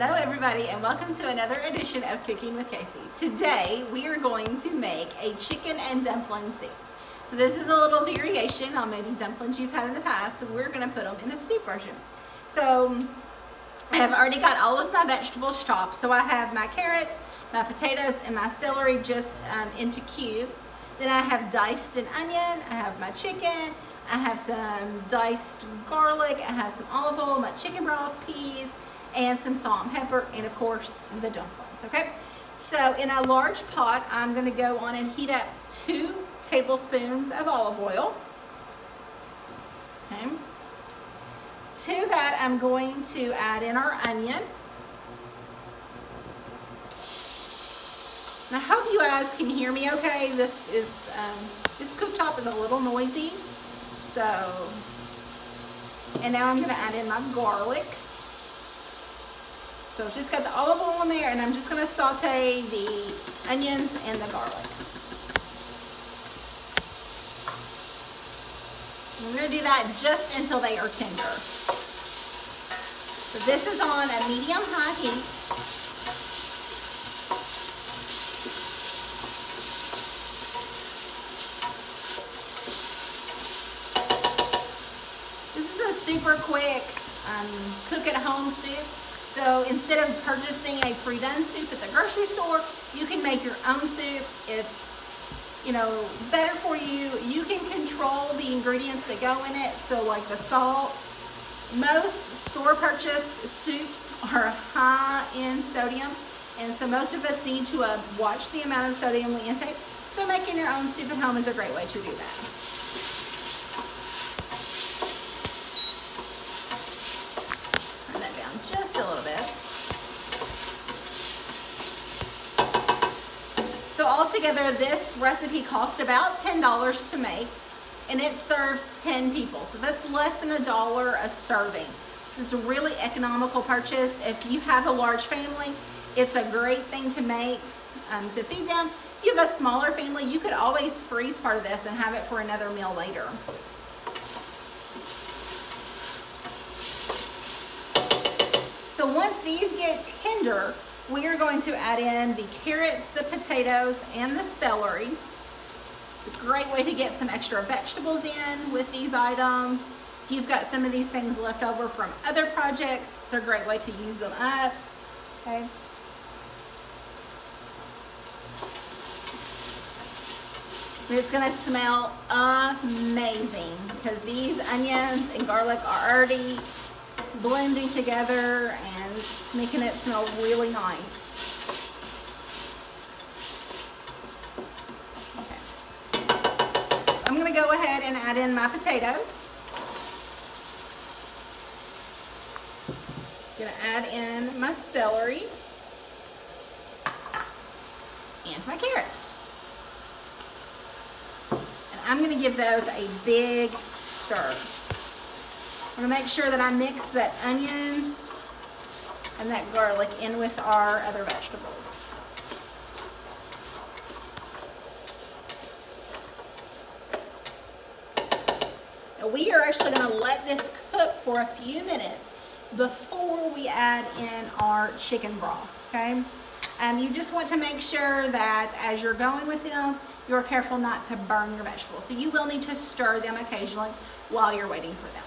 Hello everybody and welcome to another edition of Cooking with Kacy. Today we are going to make a chicken and dumpling soup. So this is a little variation on maybe dumplings you've had in the past, so we're going to put them in a soup version. So I have already got all of my vegetables chopped. So I have my carrots, my potatoes, and my celery just into cubes. Then I have diced an onion, I have my chicken, I have some diced garlic, I have some olive oil, my chicken broth, peas, and some salt and pepper, and of course the dumplings. Okay, so in a large pot I'm going to go on and heat up 2 tablespoons of olive oil. Okay, to that I'm going to add in our onion. And I hope you guys can hear me okay. This cooktop is a little noisy. So, and now I'm going to add in my garlic. So I've just got the olive oil in there, and I'm just going to saute the onions and the garlic. We're going to do that just until they are tender. So this is on a medium-high heat. Super quick cook at home soup. So instead of purchasing a pre-done soup at the grocery store, you can make your own soup. It's, you know, better for you. You can control the ingredients that go in it. So like the salt, most store purchased soups are high in sodium, and so most of us need to watch the amount of sodium we intake. So making your own soup at home is a great way to do that. Just a little bit. So altogether this recipe cost about $10 to make, and it serves 10 people. So that's less than $1 a serving. So it's a really economical purchase. If you have a large family, it's a great thing to make to feed them. If you have a smaller family, you could always freeze part of this and have it for another meal later. So once these get tender, we are going to add in the carrots, the potatoes, and the celery. It's a great way to get some extra vegetables in with these items. If you've got some of these things left over from other projects, it's a great way to use them up. Okay. It's going to smell amazing because these onions and garlic are already blending together and making it smell really nice. Okay. I'm going to go ahead and add in my potatoes. I'm going to add in my celery and my carrots. And I'm going to give those a big stir. I'm going to make sure that I mix that onion and that garlic in with our other vegetables. Now we are actually going to let this cook for a few minutes before we add in our chicken broth, okay? You just want to make sure that as you're going with them, you're careful not to burn your vegetables. So you will need to stir them occasionally while you're waiting for them.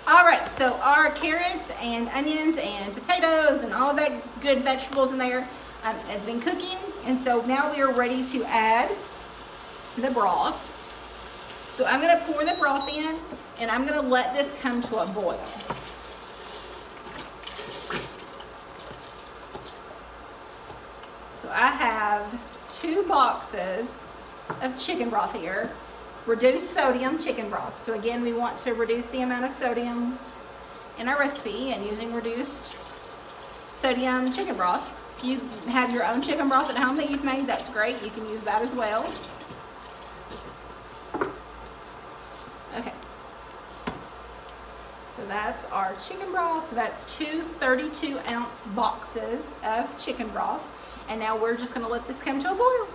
All right, so our carrots and onions and potatoes and all of that good vegetables in there has been cooking. And so now we are ready to add the broth. So I'm going to pour the broth in, and I'm going to let this come to a boil. So I have 2 boxes of chicken broth here. Reduced sodium chicken broth. So again, we want to reduce the amount of sodium in our recipe, and using reduced sodium chicken broth. If you have your own chicken broth at home that you've made, that's great. You can use that as well. Okay. So that's our chicken broth. So that's 2 32-ounce boxes of chicken broth. And now we're just going to let this come to a boil.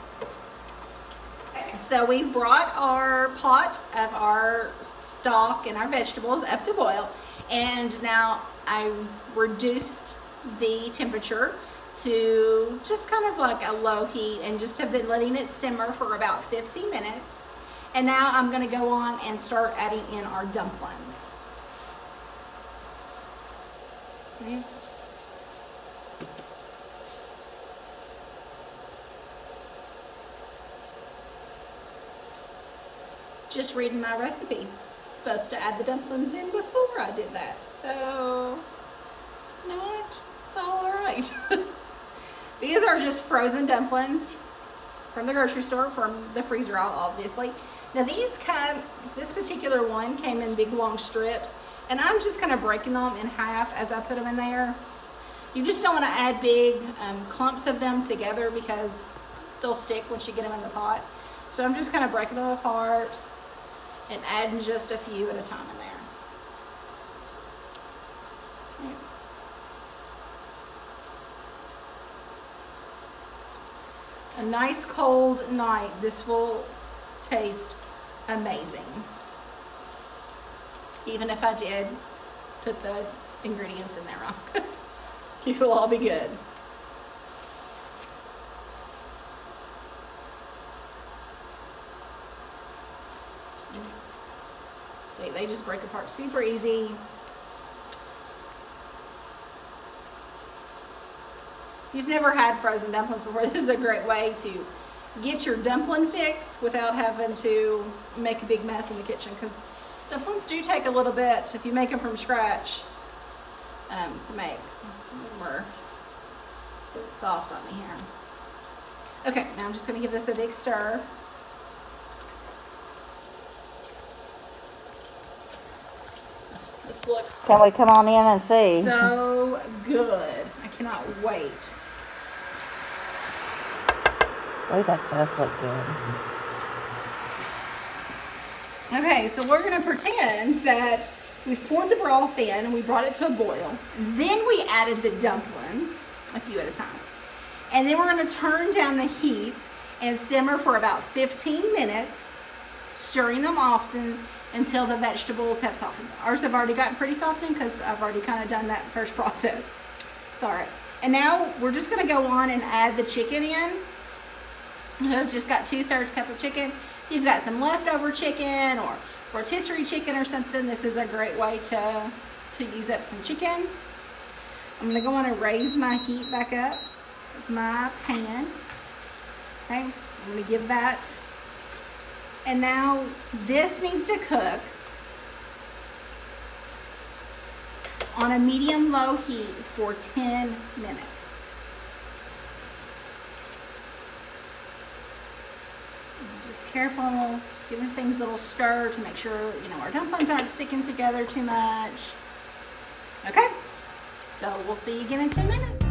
So we brought our pot of our stock and our vegetables up to boil, and now I reduced the temperature to just kind of like a low heat and just have been letting it simmer for about 15 minutes. And now I'm going to go on and start adding in our dumplings. Okay. Just reading my recipe. Supposed to add the dumplings in before I did that. So, you know what? It's all right. These are just frozen dumplings from the grocery store, from the freezer aisle, obviously. Now this particular one came in big long strips, and I'm just kind of breaking them in half as I put them in there. You just don't want to add big clumps of them together because they'll stick once you get them in the pot. So I'm just kind of breaking them apart and adding just a few at a time in there. A nice cold night, this will taste amazing. Even if I did put the ingredients in there wrong. It will all be good. They just break apart super easy. If you've never had frozen dumplings before, this is a great way to get your dumpling fix without having to make a big mess in the kitchen, because dumplings do take a little bit, if you make them from scratch, to make. Some of them are a bit soft on me here. Okay, now I'm just going to give this a big stir. This looks Can we come on in and see? so good. I cannot wait. Oh, that does look good. Okay, so we're going to pretend that we've poured the broth in and we brought it to a boil. Then we added the dumplings, a few at a time. And then we're going to turn down the heat and simmer for about 15 minutes, stirring them often until the vegetables have softened. Ours have already gotten pretty softened because I've already kind of done that first process. It's all right. And now we're just going to go on and add the chicken in. I've just got 2/3 cup of chicken. If you've got some leftover chicken or rotisserie chicken or something, this is a great way to use up some chicken. I'm going to go on and raise my heat back up with my pan. Okay, I'm going to give that. And now this needs to cook on a medium-low heat for 10 minutes. Just careful, just giving things a little stir to make sure, you know, our dumplings aren't sticking together too much. Okay, so we'll see you again in 10 minutes.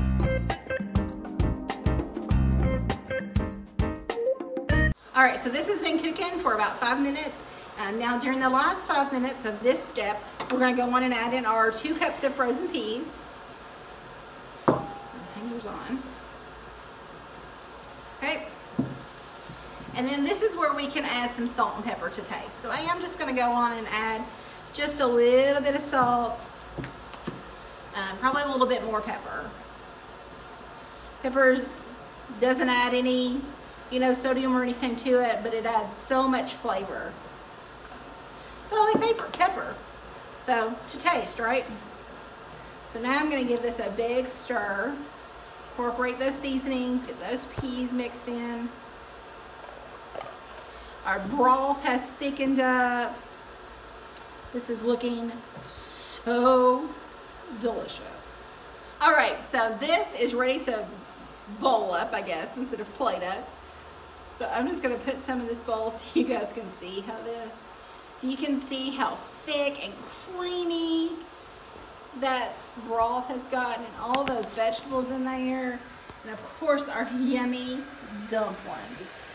All right, so this has been cooking for about 5 minutes. Now during the last 5 minutes of this step, we're gonna go on and add in our 2 cups of frozen peas. Some hangers on. Okay. And then this is where we can add some salt and pepper to taste. So I am just gonna go on and add just a little bit of salt, probably a little bit more pepper. Peppers doesn't add any, you know, sodium or anything to it, but it adds so much flavor. So I like pepper. So to taste, right? So now I'm gonna give this a big stir, incorporate those seasonings, get those peas mixed in. Our broth has thickened up. This is looking so delicious. All right, so this is ready to bowl up, I guess, instead of plate up. So I'm just gonna put some in this bowl so you guys can see how this. So you can see how thick and creamy that broth has gotten, and all those vegetables in there. And of course our yummy dumplings.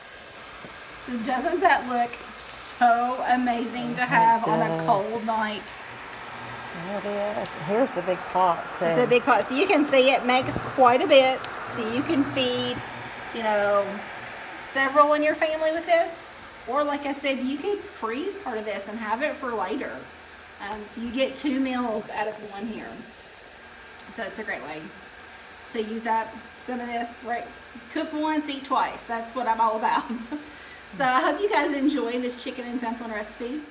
So doesn't that look so amazing to have on a cold night? There it is. Here's the big pot. So. It's a big pot. So you can see it makes quite a bit. So you can feed, you know, several in your family with this. Or like I said, you could freeze part of this and have it for later. So you get 2 meals out of one here. So it's a great way to use up some of this, right? Cook once, eat twice. That's what I'm all about. So I hope you guys enjoy this chicken and dumpling recipe.